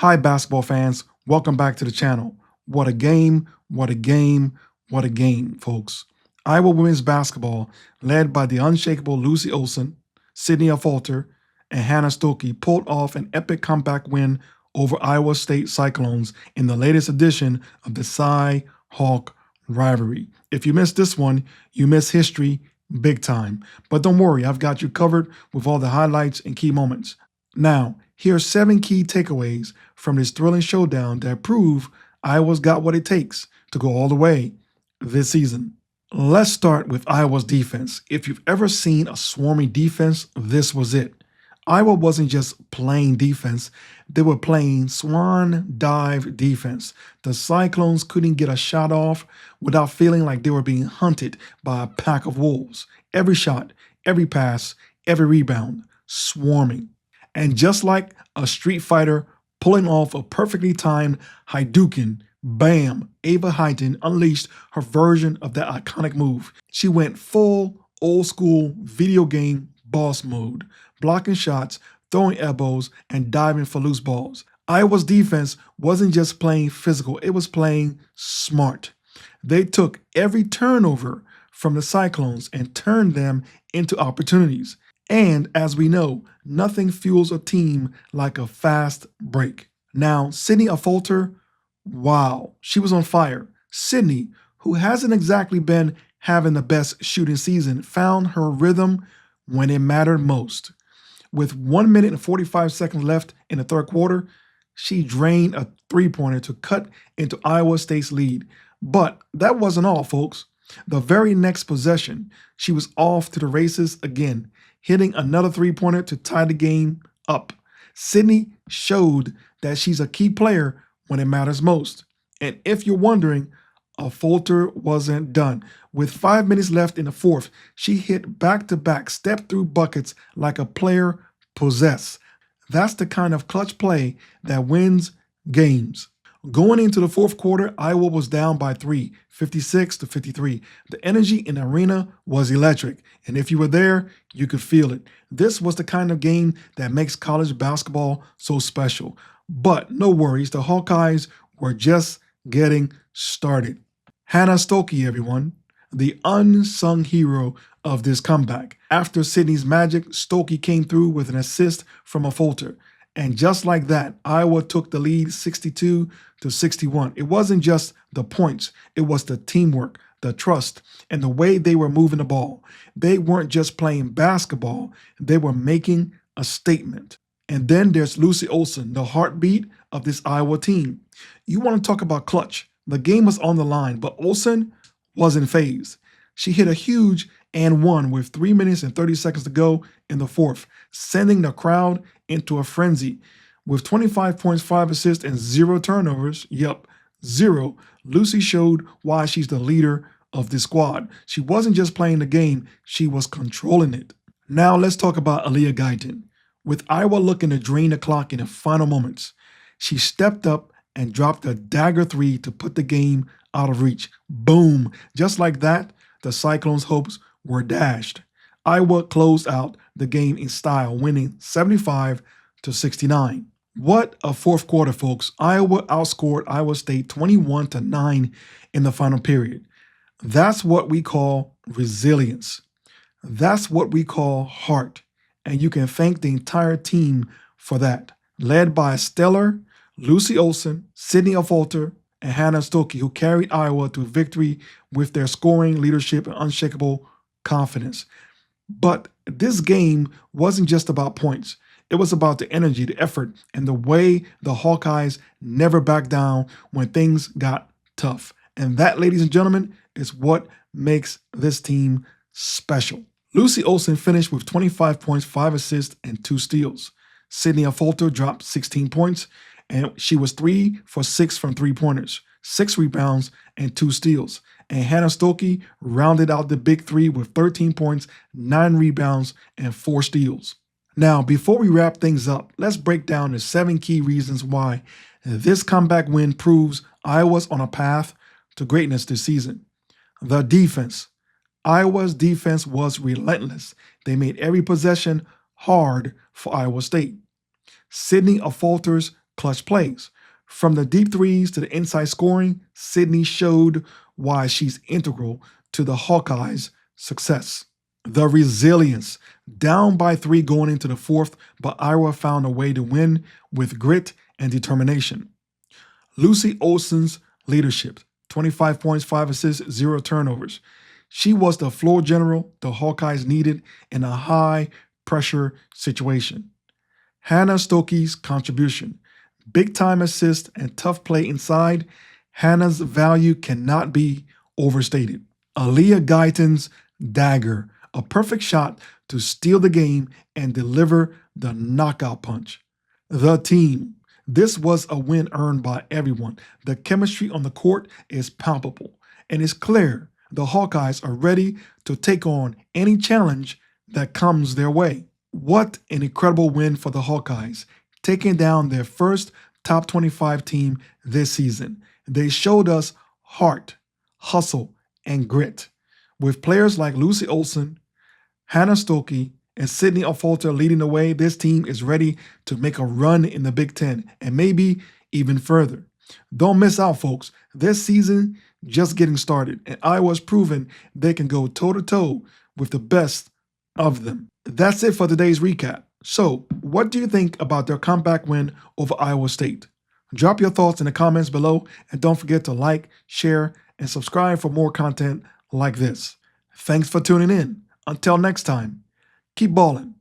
Hi, basketball fans. Welcome back to the channel. What a game, what a game, what a game, folks. Iowa women's basketball, led by the unshakable Lucy Olson, Sydney Affolter, and Hannah Stokey, pulled off an epic comeback win over Iowa State Cyclones in the latest edition of the Cy-Hawk rivalry. If you missed this one, you missed history big time. But don't worry, I've got you covered with all the highlights and key moments. Now, here are 7 key takeaways from this thrilling showdown that prove Iowa's got what it takes to go all the way this season. Let's start with Iowa's defense. If you've ever seen a swarming defense, this was it. Iowa wasn't just playing defense, they were playing swan dive defense. The Cyclones couldn't get a shot off without feeling like they were being hunted by a pack of wolves. Every shot, every pass, every rebound, swarming. And just like a street fighter pulling off a perfectly timed Hadouken, bam, Ava Heighton unleashed her version of that iconic move. She went full old school video game boss mode, blocking shots, throwing elbows, and diving for loose balls. Iowa's defense wasn't just playing physical, it was playing smart. They took every turnover from the Cyclones and turned them into opportunities. And as we know, nothing fuels a team like a fast break. Now, Sydney Affolter, wow, she was on fire. Sydney, who hasn't exactly been having the best shooting season, found her rhythm when it mattered most. With 1 minute and 45 seconds left in the third quarter, she drained a three-pointer to cut into Iowa State's lead. But that wasn't all, folks. The very next possession, she was off to the races again, hitting another three-pointer to tie the game up. Sydney showed that she's a key player when it matters most. And if you're wondering, Affolter wasn't done. With 5 minutes left in the fourth, she hit back-to-back step-through buckets like a player possessed. That's the kind of clutch play that wins games. Going into the fourth quarter, Iowa was down by 3, 56-53. The energy in the arena was electric, and if you were there, you could feel it. This was the kind of game that makes college basketball so special. But no worries, the Hawkeyes were just getting started. Hannah Stokey, everyone, the unsung hero of this comeback. After Sydney's magic, Stokey came through with an assist from Affolter. And just like that, Iowa took the lead 62-61. It wasn't just the points, it was the teamwork, the trust, and the way they were moving the ball. They weren't just playing basketball, they were making a statement. And then there's Lucy Olson, the heartbeat of this Iowa team. You want to talk about clutch. The game was on the line, but Olson wasn't phased. She hit a huge and one with 3 minutes and 30 seconds to go in the fourth, sending the crowd into a frenzy. With 25 points, 5 assists, and 0 turnovers, yep, 0, Lucy showed why she's the leader of this squad. She wasn't just playing the game, she was controlling it. Now let's talk about Aaliyah Guyton. With Iowa looking to drain the clock in the final moments, she stepped up and dropped a dagger 3 to put the game out of reach. Boom! Just like that, the Cyclones' hopes were dashed. Iowa closed out the game in style, winning 75-69. What a fourth quarter, folks. Iowa outscored Iowa State 21-9 in the final period. That's what we call resilience. That's what we call heart. And you can thank the entire team for that. Led by a stellar Lucy Olson, Sydney Affolter, and Hannah Stokey, who carried Iowa to victory with their scoring, leadership, and unshakable confidence. But this game wasn't just about points. It was about the energy, the effort, and the way the Hawkeyes never backed down when things got tough. And that, ladies and gentlemen, is what makes this team special. Lucy Olson finished with 25 points, 5 assists, and 2 steals. Sydney Affolter dropped 16 points, and she was 3 for 6 from three-pointers, 6 rebounds, and 2 steals. And Hannah Stokey rounded out the big 3 with 13 points, 9 rebounds, and 4 steals. Now, before we wrap things up, let's break down the 7 key reasons why this comeback win proves Iowa's on a path to greatness this season. The defense. Iowa's defense was relentless. They made every possession hard for Iowa State. Sydney Affolter's clutch plays. From the deep threes to the inside scoring, Sydney showed why she's integral to the Hawkeyes' success. The resilience, down by 3 going into the fourth, but Iowa found a way to win with grit and determination. Lucy Olsen's leadership, 25 points, 5 assists, 0 turnovers. She was the floor general the Hawkeyes needed in a high-pressure situation. Hannah Stokey's contribution, big-time assist and tough play inside. Hannah's value cannot be overstated. Aaliyah Guyton's dagger, a perfect shot to steal the game and deliver the knockout punch. The team. This was a win earned by everyone. The chemistry on the court is palpable, and it's clear the Hawkeyes are ready to take on any challenge that comes their way. What an incredible win for the Hawkeyes, taking down their first top 25 team this season. They showed us heart, hustle, and grit. With players like Lucy Olsen, Hannah Stokey, and Sydney Affolter leading the way, this team is ready to make a run in the Big Ten and maybe even further. Don't miss out, folks. This season just getting started, and Iowa's proven they can go toe-to-toe with the best of them. That's it for today's recap. So, what do you think about their comeback win over Iowa State? Drop your thoughts in the comments below, and don't forget to like, share, and subscribe for more content like this. Thanks for tuning in. Until next time, keep ballin'.